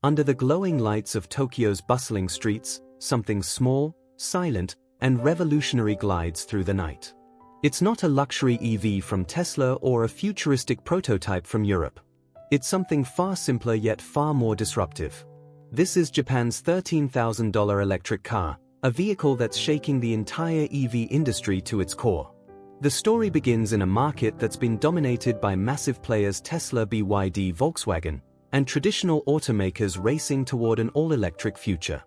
Under the glowing lights of Tokyo's bustling streets, something small, silent, and revolutionary glides through the night. It's not a luxury EV from Tesla or a futuristic prototype from Europe. It's something far simpler yet far more disruptive. This is Japan's $13,000 electric car, a vehicle that's shaking the entire EV industry to its core. The story begins in a market that's been dominated by massive players Tesla, BYD, Volkswagen, and traditional automakers racing toward an all-electric future.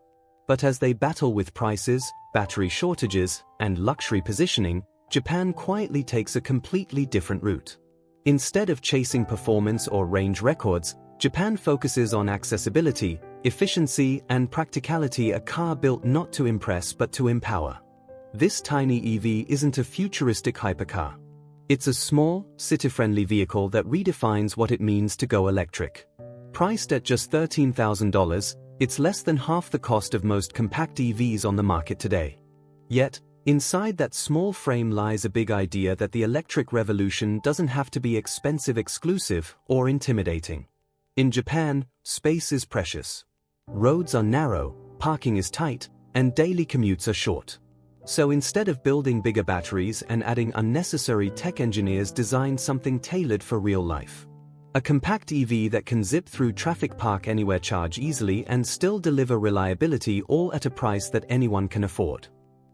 But as they battle with prices, battery shortages, and luxury positioning, Japan quietly takes a completely different route. Instead of chasing performance or range records, Japan focuses on accessibility, efficiency, and practicality, a car built not to impress but to empower. This tiny EV isn't a futuristic hypercar. It's a small, city-friendly vehicle that redefines what it means to go electric. Priced at just $13,000, it's less than half the cost of most compact EVs on the market today. Yet, inside that small frame lies a big idea that the electric revolution doesn't have to be expensive, exclusive, or intimidating. In Japan, space is precious. Roads are narrow, parking is tight, and daily commutes are short. So instead of building bigger batteries and adding unnecessary tech, engineers designed something tailored for real life. A compact EV that can zip through traffic, park anywhere, charge easily, and still deliver reliability, all at a price that anyone can afford.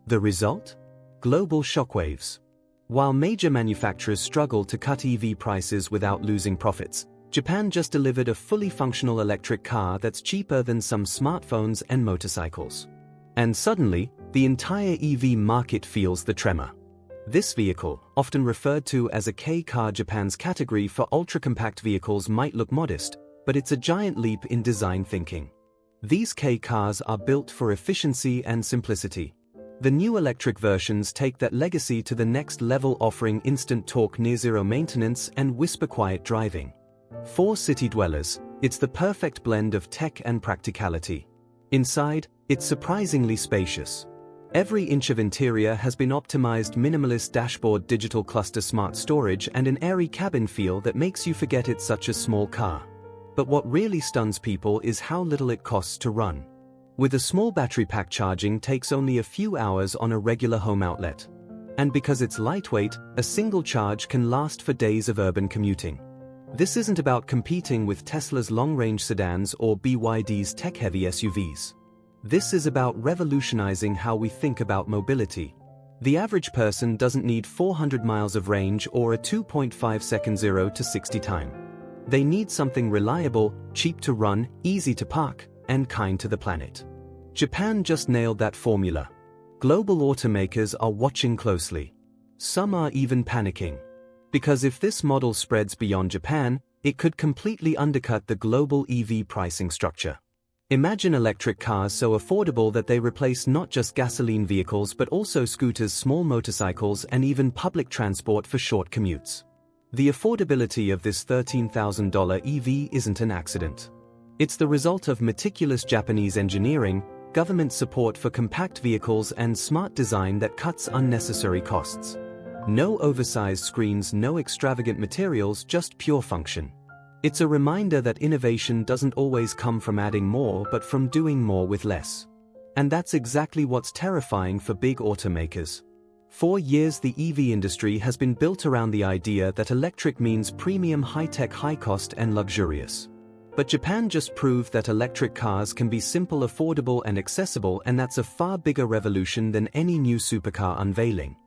The result? Global shockwaves. While major manufacturers struggle to cut EV prices without losing profits, Japan just delivered a fully functional electric car that's cheaper than some smartphones and motorcycles. And suddenly, the entire EV market feels the tremor. This vehicle, often referred to as a K-car, Japan's category for ultra-compact vehicles, might look modest, but it's a giant leap in design thinking. These K-cars are built for efficiency and simplicity. The new electric versions take that legacy to the next level, offering instant torque, near-zero maintenance, and whisper-quiet driving. For city dwellers, it's the perfect blend of tech and practicality. Inside, it's surprisingly spacious. Every inch of interior has been optimized: minimalist dashboard, digital cluster, smart storage, and an airy cabin feel that makes you forget it's such a small car. But what really stuns people is how little it costs to run. With a small battery pack, charging takes only a few hours on a regular home outlet. And because it's lightweight, a single charge can last for days of urban commuting. This isn't about competing with Tesla's long-range sedans or BYD's tech-heavy SUVs. This is about revolutionizing how we think about mobility. The average person doesn't need 400 miles of range or a 2.5-second 0 to 60 time. They need something reliable, cheap to run, easy to park, and kind to the planet. Japan just nailed that formula. Global automakers are watching closely. Some are even panicking. Because if this model spreads beyond Japan, it could completely undercut the global EV pricing structure. Imagine electric cars so affordable that they replace not just gasoline vehicles but also scooters, small motorcycles, and even public transport for short commutes. The affordability of this $13,000 EV isn't an accident. It's the result of meticulous Japanese engineering, government support for compact vehicles, and smart design that cuts unnecessary costs. No oversized screens, no extravagant materials, just pure function. It's a reminder that innovation doesn't always come from adding more but from doing more with less. And that's exactly what's terrifying for big automakers. For years, the EV industry has been built around the idea that electric means premium, high-tech, high-cost, and luxurious. But Japan just proved that electric cars can be simple, affordable, and accessible, and that's a far bigger revolution than any new supercar unveiling.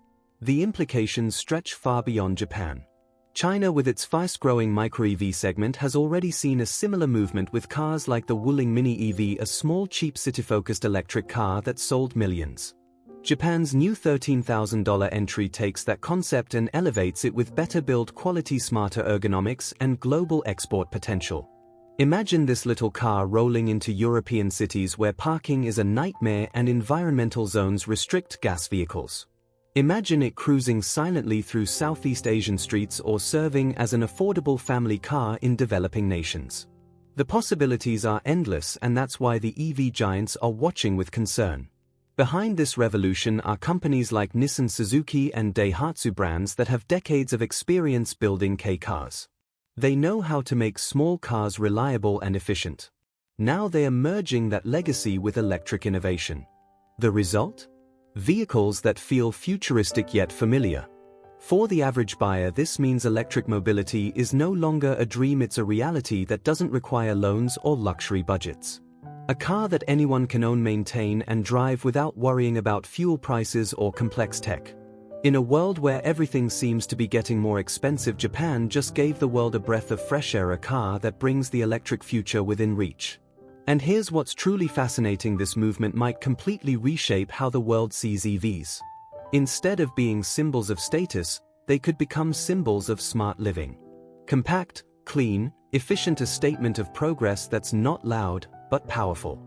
The implications stretch far beyond Japan. China, with its fast-growing micro-EV segment, has already seen a similar movement with cars like the Wuling Mini EV, a small, cheap, city-focused electric car that sold millions. Japan's new $13,000 entry takes that concept and elevates it with better build quality, smarter ergonomics, and global export potential. Imagine this little car rolling into European cities where parking is a nightmare and environmental zones restrict gas vehicles. Imagine it cruising silently through Southeast Asian streets or serving as an affordable family car in developing nations. The possibilities are endless, and that's why the EV giants are watching with concern. Behind this revolution are companies like Nissan, Suzuki, and Daihatsu, brands that have decades of experience building K-cars. They know how to make small cars reliable and efficient. Now they are merging that legacy with electric innovation. The result? Vehicles that feel futuristic yet familiar. For the average buyer, this means electric mobility is no longer a dream, it's a reality that doesn't require loans or luxury budgets. A car that anyone can own, maintain, and drive without worrying about fuel prices or complex tech. In a world where everything seems to be getting more expensive, Japan just gave the world a breath of fresh air, a car that brings the electric future within reach. And here's what's truly fascinating: this movement might completely reshape how the world sees EVs. Instead of being symbols of status, they could become symbols of smart living. Compact, clean, efficient, a statement of progress that's not loud, but powerful.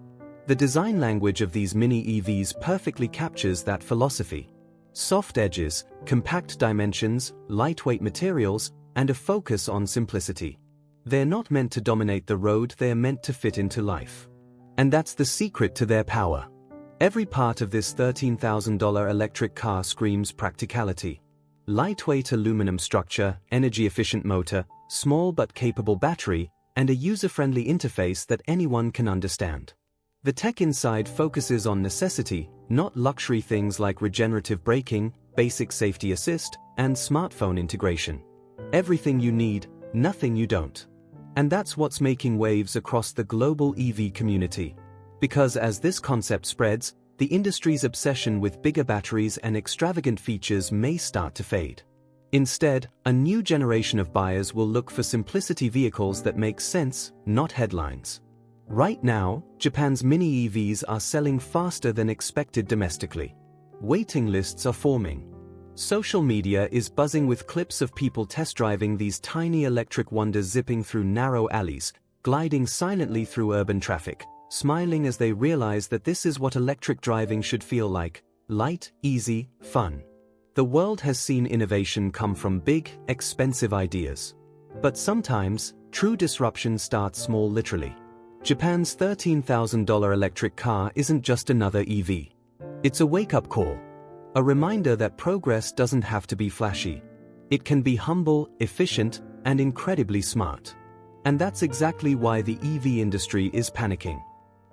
The design language of these mini EVs perfectly captures that philosophy. Soft edges, compact dimensions, lightweight materials, and a focus on simplicity. They're not meant to dominate the road, they're meant to fit into life. And that's the secret to their power. Every part of this $13,000 electric car screams practicality. Lightweight aluminum structure, energy-efficient motor, small but capable battery, and a user-friendly interface that anyone can understand. The tech inside focuses on necessity, not luxury, things like regenerative braking, basic safety assist, and smartphone integration. Everything you need, nothing you don't. And that's what's making waves across the global EV community. Because as this concept spreads, the industry's obsession with bigger batteries and extravagant features may start to fade. Instead, a new generation of buyers will look for simplicity, vehicles that make sense, not headlines. Right now, Japan's mini EVs are selling faster than expected domestically. Waiting lists are forming. Social media is buzzing with clips of people test driving these tiny electric wonders, zipping through narrow alleys, gliding silently through urban traffic, smiling as they realize that this is what electric driving should feel like: light, easy, fun. The world has seen innovation come from big, expensive ideas. But sometimes, true disruption starts small, literally. Japan's $13,000 electric car isn't just another EV. It's a wake-up call. A reminder that progress doesn't have to be flashy. It can be humble, efficient, and incredibly smart. And that's exactly why the EV industry is panicking.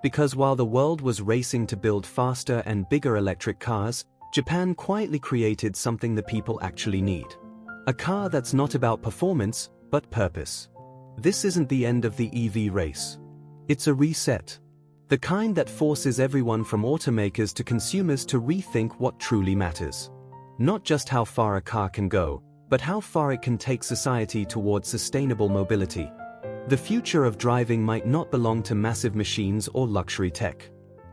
Because while the world was racing to build faster and bigger electric cars, Japan quietly created something the people actually need. A car that's not about performance, but purpose. This isn't the end of the EV race. It's a reset. The kind that forces everyone from automakers to consumers to rethink what truly matters. Not just how far a car can go, but how far it can take society towards sustainable mobility. The future of driving might not belong to massive machines or luxury tech.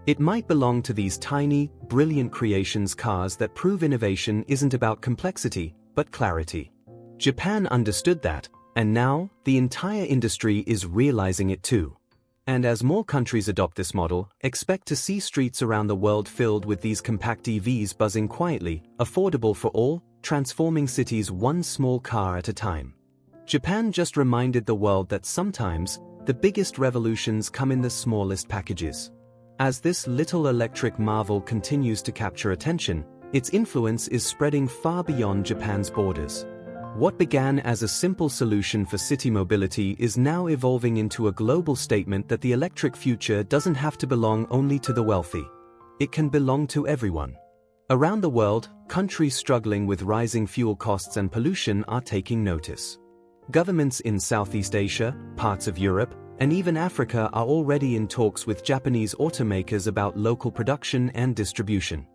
It might belong to these tiny, brilliant creations, cars that prove innovation isn't about complexity, but clarity. Japan understood that, and now, the entire industry is realizing it too. And as more countries adopt this model, expect to see streets around the world filled with these compact EVs buzzing quietly, affordable for all, transforming cities one small car at a time. Japan just reminded the world that sometimes, the biggest revolutions come in the smallest packages. As this little electric marvel continues to capture attention, its influence is spreading far beyond Japan's borders. What began as a simple solution for city mobility is now evolving into a global statement that the electric future doesn't have to belong only to the wealthy. It can belong to everyone. Around the world, countries struggling with rising fuel costs and pollution are taking notice. Governments in Southeast Asia, parts of Europe, and even Africa are already in talks with Japanese automakers about local production and distribution.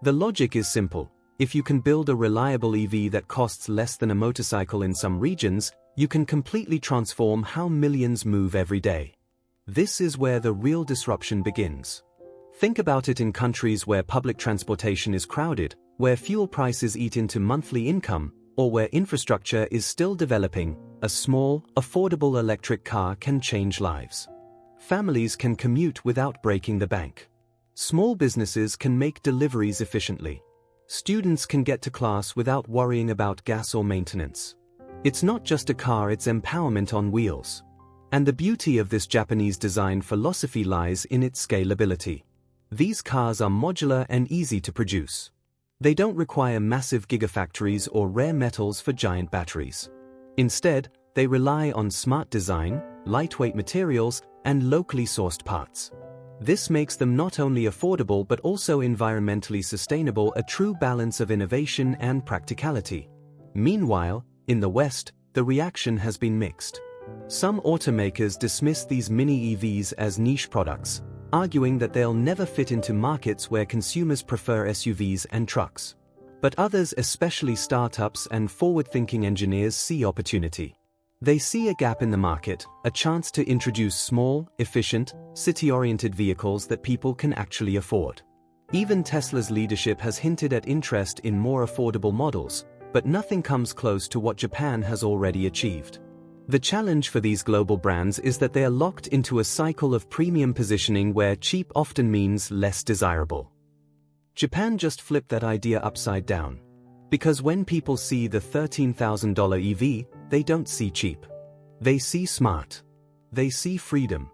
The logic is simple. If you can build a reliable EV that costs less than a motorcycle in some regions, you can completely transform how millions move every day. This is where the real disruption begins. Think about it: in countries where public transportation is crowded, where fuel prices eat into monthly income, or where infrastructure is still developing, a small, affordable electric car can change lives. Families can commute without breaking the bank. Small businesses can make deliveries efficiently. Students can get to class without worrying about gas or maintenance. It's not just a car, it's empowerment on wheels. And the beauty of this Japanese design philosophy lies in its scalability. These cars are modular and easy to produce. They don't require massive gigafactories or rare metals for giant batteries. Instead, they rely on smart design, lightweight materials, and locally sourced parts. This makes them not only affordable but also environmentally sustainable, a true balance of innovation and practicality. Meanwhile, in the West, the reaction has been mixed. Some automakers dismiss these mini EVs as niche products, arguing that they'll never fit into markets where consumers prefer SUVs and trucks. But others, especially startups and forward-thinking engineers, see opportunity. They see a gap in the market, a chance to introduce small, efficient, city-oriented vehicles that people can actually afford. Even Tesla's leadership has hinted at interest in more affordable models, but nothing comes close to what Japan has already achieved. The challenge for these global brands is that they are locked into a cycle of premium positioning where cheap often means less desirable. Japan just flipped that idea upside down. Because when people see the $13,000 EV, they don't see cheap. They see smart. They see freedom.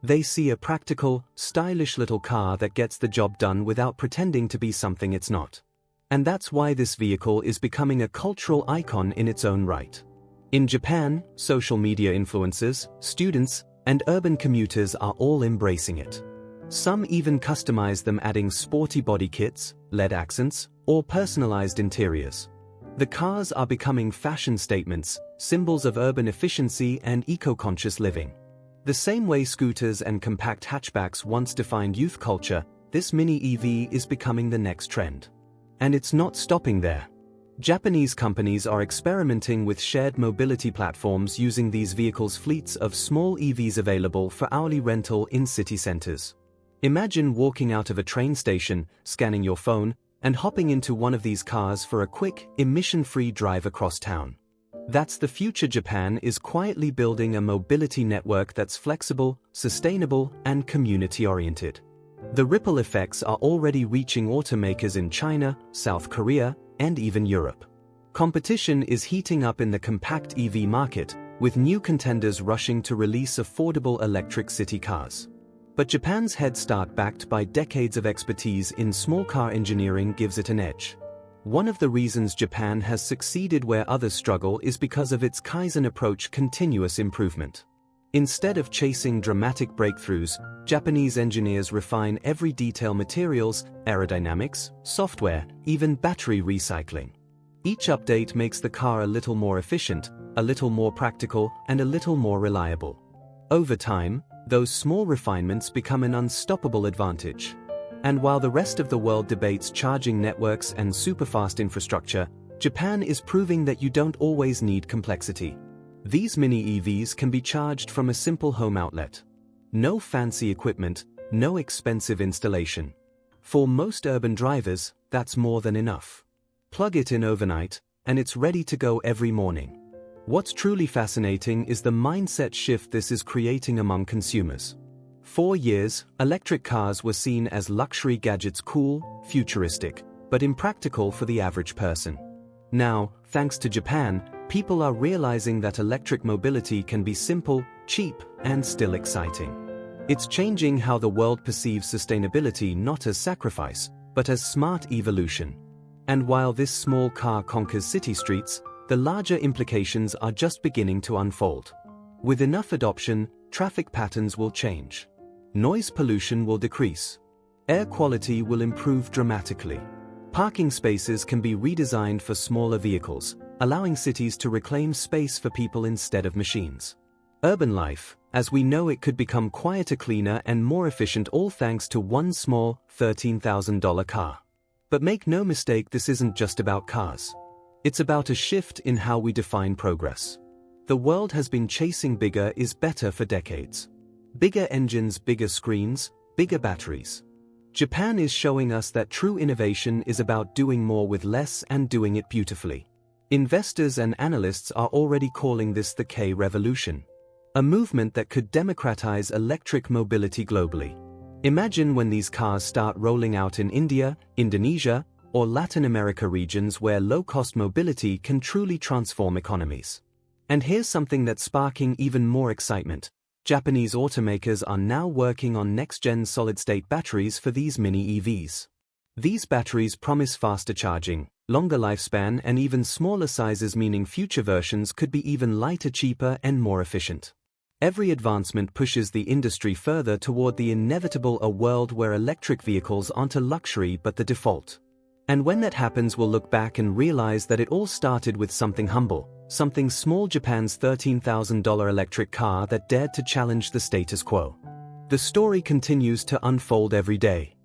They see a practical, stylish little car that gets the job done without pretending to be something it's not. And that's why this vehicle is becoming a cultural icon in its own right. In Japan, social media influencers, students, and urban commuters are all embracing it. Some even customize them, adding sporty body kits, LED accents, or personalized interiors. The cars are becoming fashion statements, symbols of urban efficiency and eco-conscious living. The same way scooters and compact hatchbacks once defined youth culture, this mini EV is becoming the next trend. And it's not stopping there. Japanese companies are experimenting with shared mobility platforms using these vehicles, fleets of small EVs available for hourly rental in city centers. Imagine walking out of a train station, scanning your phone, and hopping into one of these cars for a quick, emission-free drive across town. That's the future. Japan is quietly building a mobility network that's flexible, sustainable, and community-oriented. The ripple effects are already reaching automakers in China, South Korea, and even Europe. Competition is heating up in the compact EV market, with new contenders rushing to release affordable electric city cars. But Japan's head start, backed by decades of expertise in small car engineering, gives it an edge. One of the reasons Japan has succeeded where others struggle is because of its Kaizen approach, continuous improvement. Instead of chasing dramatic breakthroughs, Japanese engineers refine every detail: materials, aerodynamics, software, even battery recycling. Each update makes the car a little more efficient, a little more practical, and a little more reliable. Over time, those small refinements become an unstoppable advantage. And while the rest of the world debates charging networks and superfast infrastructure, Japan is proving that you don't always need complexity. These mini EVs can be charged from a simple home outlet. No fancy equipment, no expensive installation. For most urban drivers, that's more than enough. Plug it in overnight, and it's ready to go every morning. What's truly fascinating is the mindset shift this is creating among consumers. For years, electric cars were seen as luxury gadgets, cool, futuristic, but impractical for the average person. Now, thanks to Japan, people are realizing that electric mobility can be simple, cheap, and still exciting. It's changing how the world perceives sustainability, not as sacrifice, but as smart evolution. And while this small car conquers city streets, the larger implications are just beginning to unfold. With enough adoption, traffic patterns will change. Noise pollution will decrease. Air quality will improve dramatically. Parking spaces can be redesigned for smaller vehicles, allowing cities to reclaim space for people instead of machines. Urban life, as we know it, could become quieter, cleaner, and more efficient, all thanks to one small, $13,000 car. But make no mistake, this isn't just about cars. It's about a shift in how we define progress. The world has been chasing bigger is better for decades. Bigger engines, bigger screens, bigger batteries. Japan is showing us that true innovation is about doing more with less and doing it beautifully. Investors and analysts are already calling this the K revolution, a movement that could democratize electric mobility globally. Imagine when these cars start rolling out in India, Indonesia, or Latin America, regions where low-cost mobility can truly transform economies. And here's something that's sparking even more excitement. Japanese automakers are now working on next-gen solid-state batteries for these mini EVs. These batteries promise faster charging, longer lifespan, and even smaller sizes, meaning future versions could be even lighter, cheaper, and more efficient. Every advancement pushes the industry further toward the inevitable a world where electric vehicles aren't a luxury but the default. And when that happens, we'll look back and realize that it all started with something humble, something small: Japan's $13,000 electric car that dared to challenge the status quo. The story continues to unfold every day.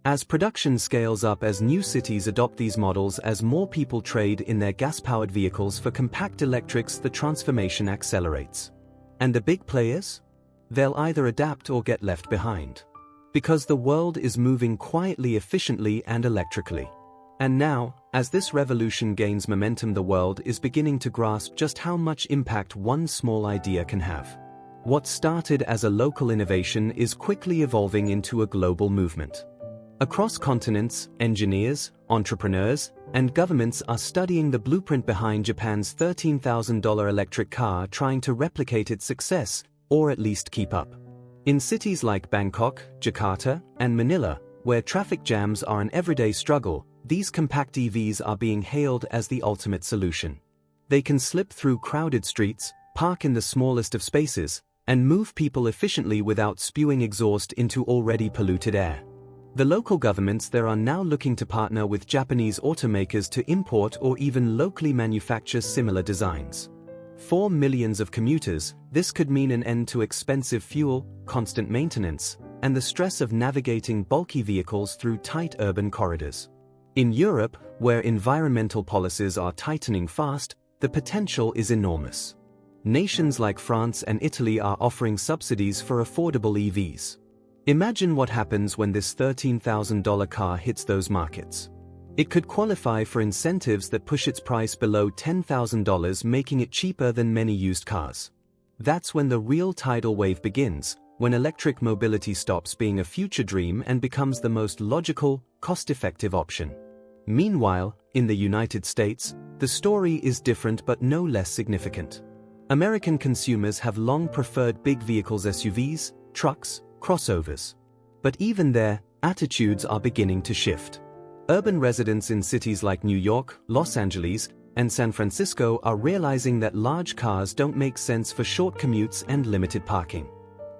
As production scales up, as new cities adopt these models, as more people trade in their gas-powered vehicles for compact electrics, the transformation accelerates. And the big players? They'll either adapt or get left behind. Because the world is moving quietly, efficiently, and electrically. And now, as this revolution gains momentum, the world is beginning to grasp just how much impact one small idea can have. What started as a local innovation is quickly evolving into a global movement. Across continents, engineers, entrepreneurs, and governments are studying the blueprint behind Japan's $13,000 electric car, trying to replicate its success, or at least keep up. In cities like Bangkok, Jakarta, and Manila, where traffic jams are an everyday struggle, these compact EVs are being hailed as the ultimate solution. They can slip through crowded streets, park in the smallest of spaces, and move people efficiently without spewing exhaust into already polluted air. The local governments there are now looking to partner with Japanese automakers to import or even locally manufacture similar designs. For millions of commuters, this could mean an end to expensive fuel, constant maintenance, and the stress of navigating bulky vehicles through tight urban corridors. In Europe, where environmental policies are tightening fast, the potential is enormous. Nations like France and Italy are offering subsidies for affordable EVs. Imagine what happens when this $13,000 car hits those markets. It could qualify for incentives that push its price below $10,000, making it cheaper than many used cars. That's when the real tidal wave begins, when electric mobility stops being a future dream and becomes the most logical, cost-effective option. Meanwhile, in the United States, the story is different but no less significant. American consumers have long preferred big vehicles: SUVs, trucks, crossovers. But even there, attitudes are beginning to shift. Urban residents in cities like New York, Los Angeles, and San Francisco are realizing that large cars don't make sense for short commutes and limited parking.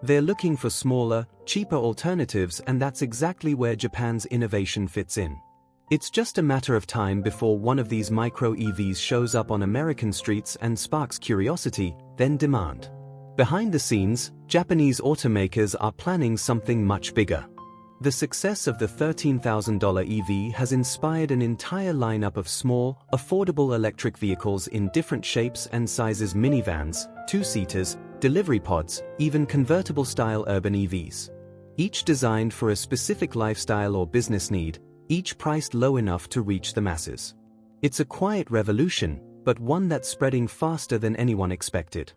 They're looking for smaller, cheaper alternatives, and that's exactly where Japan's innovation fits in. It's just a matter of time before one of these micro EVs shows up on American streets and sparks curiosity, then demand. Behind the scenes, Japanese automakers are planning something much bigger. The success of the $13,000 EV has inspired an entire lineup of small, affordable electric vehicles in different shapes and sizes: minivans, two-seaters, delivery pods, even convertible-style urban EVs. Each designed for a specific lifestyle or business need, each priced low enough to reach the masses. It's a quiet revolution, but one that's spreading faster than anyone expected.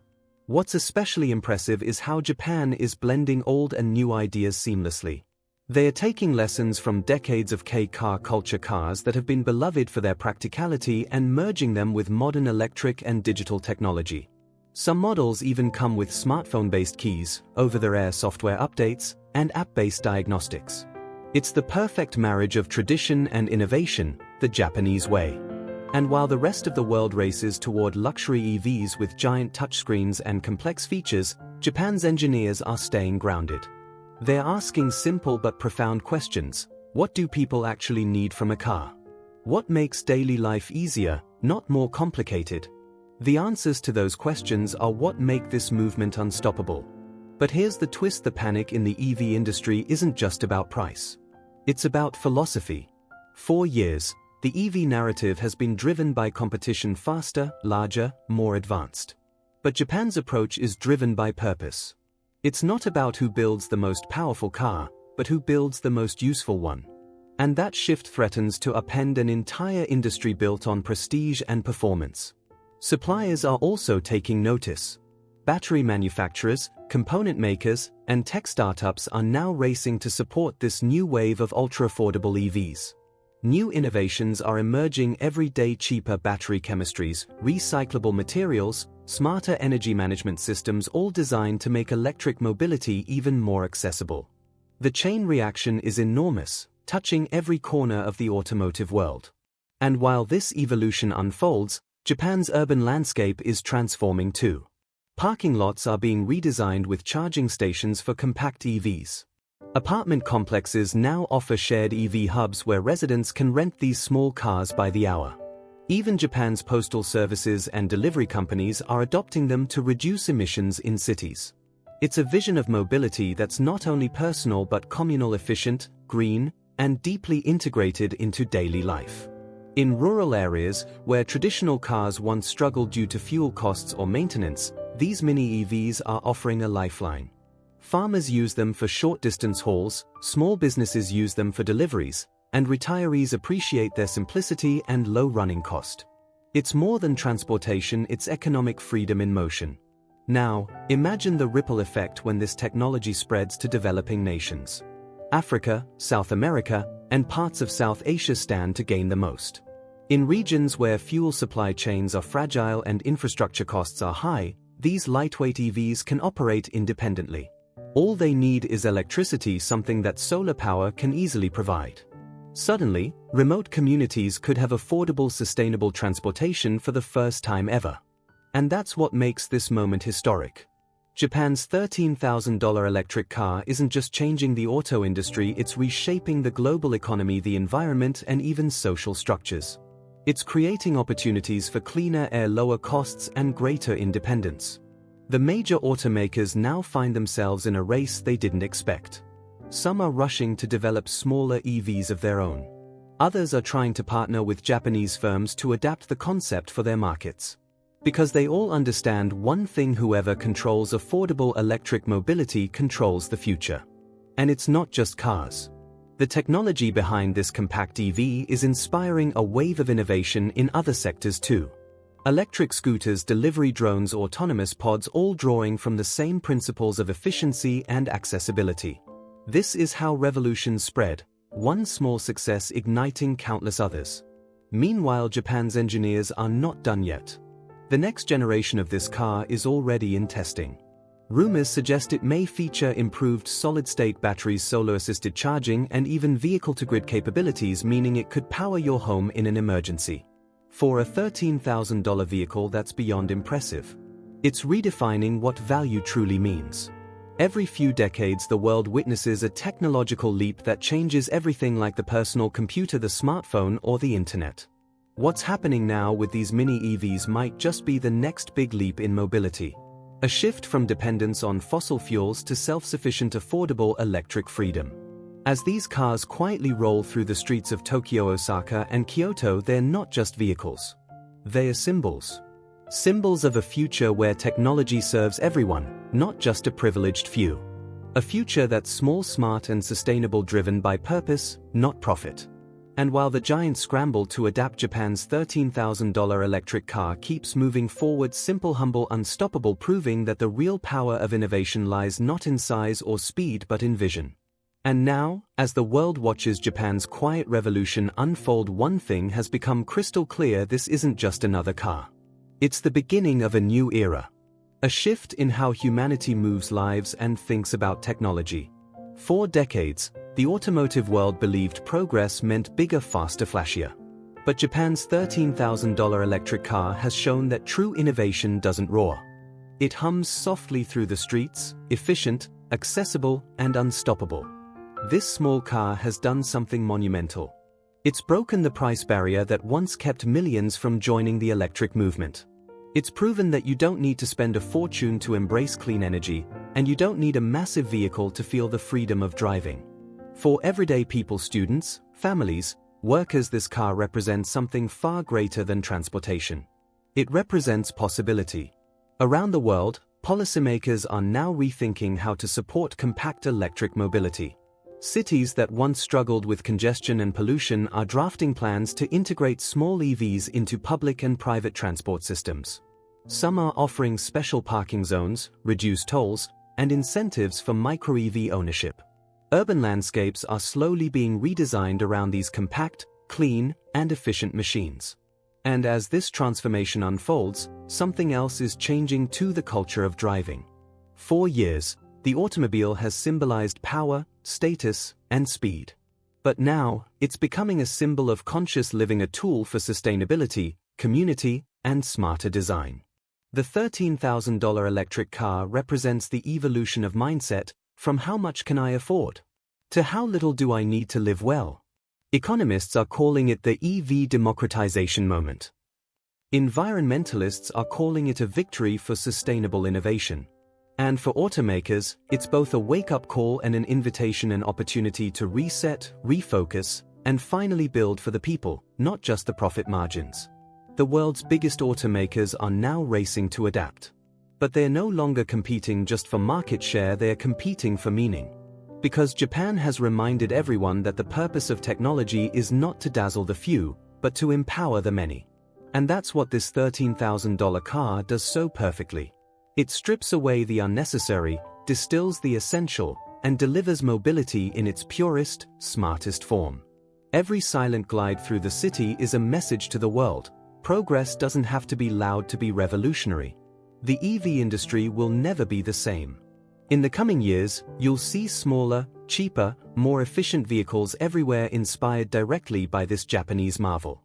What's especially impressive is how Japan is blending old and new ideas seamlessly. They are taking lessons from decades of K-car culture, cars that have been beloved for their practicality, and merging them with modern electric and digital technology. Some models even come with smartphone-based keys, over-the-air software updates, and app-based diagnostics. It's the perfect marriage of tradition and innovation, the Japanese way. And while the rest of the world races toward luxury EVs with giant touchscreens and complex features, Japan's engineers are staying grounded. They're asking simple but profound questions. What do people actually need from a car? What makes daily life easier, not more complicated? The answers to those questions are what make this movement unstoppable. But here's the twist: the panic in the EV industry isn't just about price. It's about philosophy. For years, the EV narrative has been driven by competition: faster, larger, more advanced. But Japan's approach is driven by purpose. It's not about who builds the most powerful car, but who builds the most useful one. And that shift threatens to upend an entire industry built on prestige and performance. Suppliers are also taking notice. Battery manufacturers, component makers, and tech startups are now racing to support this new wave of ultra-affordable EVs. New innovations are emerging every day: cheaper battery chemistries, recyclable materials, smarter energy management systems, all designed to make electric mobility even more accessible. The chain reaction is enormous, touching every corner of the automotive world. And while this evolution unfolds, Japan's urban landscape is transforming too. Parking lots are being redesigned with charging stations for compact EVs. Apartment complexes now offer shared EV hubs where residents can rent these small cars by the hour. Even Japan's postal services and delivery companies are adopting them to reduce emissions in cities. It's a vision of mobility that's not only personal but communal, efficient, green, and deeply integrated into daily life. In rural areas, where traditional cars once struggled due to fuel costs or maintenance, these mini EVs are offering a lifeline. Farmers use them for short-distance hauls, small businesses use them for deliveries, and retirees appreciate their simplicity and low running cost. It's more than transportation, it's economic freedom in motion. Now, imagine the ripple effect when this technology spreads to developing nations. Africa, South America, and parts of South Asia stand to gain the most. In regions where fuel supply chains are fragile and infrastructure costs are high, these lightweight EVs can operate independently. All they need is electricity, something that solar power can easily provide. Suddenly, remote communities could have affordable, sustainable transportation for the first time ever. And that's what makes this moment historic. Japan's $13,000 electric car isn't just changing the auto industry, it's reshaping the global economy, the environment, and even social structures. It's creating opportunities for cleaner air, lower costs, and greater independence. The major automakers now find themselves in a race they didn't expect. Some are rushing to develop smaller EVs of their own. Others are trying to partner with Japanese firms to adapt the concept for their markets. Because they all understand one thing: whoever controls affordable electric mobility controls the future. And it's not just cars. The technology behind this compact EV is inspiring a wave of innovation in other sectors too. Electric scooters, delivery drones, autonomous pods, all drawing from the same principles of efficiency and accessibility. This is how revolutions spread, one small success igniting countless others. Meanwhile, Japan's engineers are not done yet. The next generation of this car is already in testing. Rumors suggest it may feature improved solid-state batteries, solar-assisted charging, and even vehicle-to-grid capabilities, meaning it could power your home in an emergency. For a $13,000 vehicle, that's beyond impressive. It's redefining what value truly means. Every few decades, the world witnesses a technological leap that changes everything, like the personal computer, the smartphone, or the internet. What's happening now with these mini EVs might just be the next big leap in mobility. A shift from dependence on fossil fuels to self-sufficient, affordable electric freedom. As these cars quietly roll through the streets of Tokyo, Osaka, and Kyoto, they're not just vehicles. They are symbols. Symbols of a future where technology serves everyone, not just a privileged few. A future that's small, smart, and sustainable, driven by purpose, not profit. And while the giants scramble to adapt, Japan's $13,000 electric car keeps moving forward, simple, humble, unstoppable, proving that the real power of innovation lies not in size or speed but in vision. And now, as the world watches Japan's quiet revolution unfold, one thing has become crystal clear: this isn't just another car. It's the beginning of a new era. A shift in how humanity moves lives and thinks about technology. For decades, the automotive world believed progress meant bigger, faster, flashier. But Japan's $13,000 electric car has shown that true innovation doesn't roar. It hums softly through the streets, efficient, accessible, and unstoppable. This small car has done something monumental. It's broken the price barrier that once kept millions from joining the electric movement. It's proven that you don't need to spend a fortune to embrace clean energy, and you don't need a massive vehicle to feel the freedom of driving. For everyday people, students, families, workers, this car represents something far greater than transportation. It represents possibility. Around the world, policymakers are now rethinking how to support compact electric mobility. Cities that once struggled with congestion and pollution are drafting plans to integrate small EVs into public and private transport systems. Some are offering special parking zones, reduced tolls, and incentives for micro-EV ownership. Urban landscapes are slowly being redesigned around these compact, clean, and efficient machines. And as this transformation unfolds, something else is changing too: the culture of driving. For years, the automobile has symbolized power, status, and speed. But now, it's becoming a symbol of conscious living, a tool for sustainability, community, and smarter design. The $13,000 electric car represents the evolution of mindset from how much can I afford to how little do I need to live well. Economists are calling it the EV democratization moment. Environmentalists are calling it a victory for sustainable innovation. And for automakers, it's both a wake-up call and an invitation and opportunity to reset, refocus, and finally build for the people, not just the profit margins. The world's biggest automakers are now racing to adapt. But they're no longer competing just for market share, they're competing for meaning. Because Japan has reminded everyone that the purpose of technology is not to dazzle the few, but to empower the many. And that's what this $13,000 car does so perfectly. It strips away the unnecessary, distills the essential, and delivers mobility in its purest, smartest form. Every silent glide through the city is a message to the world. Progress doesn't have to be loud to be revolutionary. The EV industry will never be the same. In the coming years, you'll see smaller, cheaper, more efficient vehicles everywhere inspired directly by this Japanese marvel.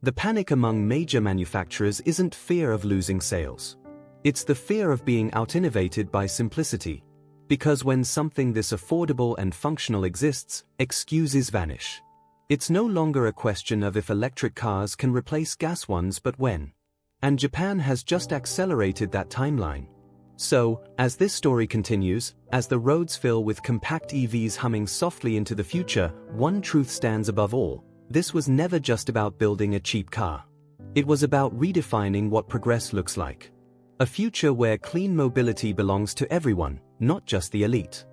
The panic among major manufacturers isn't fear of losing sales. It's the fear of being out-innovated by simplicity. Because when something this affordable and functional exists, excuses vanish. It's no longer a question of if electric cars can replace gas ones but when. And Japan has just accelerated that timeline. So, as this story continues, as the roads fill with compact EVs humming softly into the future, one truth stands above all. This was never just about building a cheap car. It was about redefining what progress looks like. A future where clean mobility belongs to everyone, not just the elite.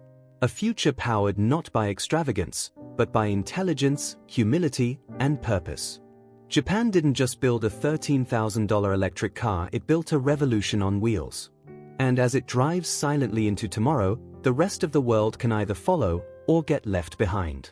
A future powered not by extravagance, but by intelligence, humility, and purpose. Japan didn't just build a $13,000 electric car, it built a revolution on wheels. And as it drives silently into tomorrow, the rest of the world can either follow or get left behind.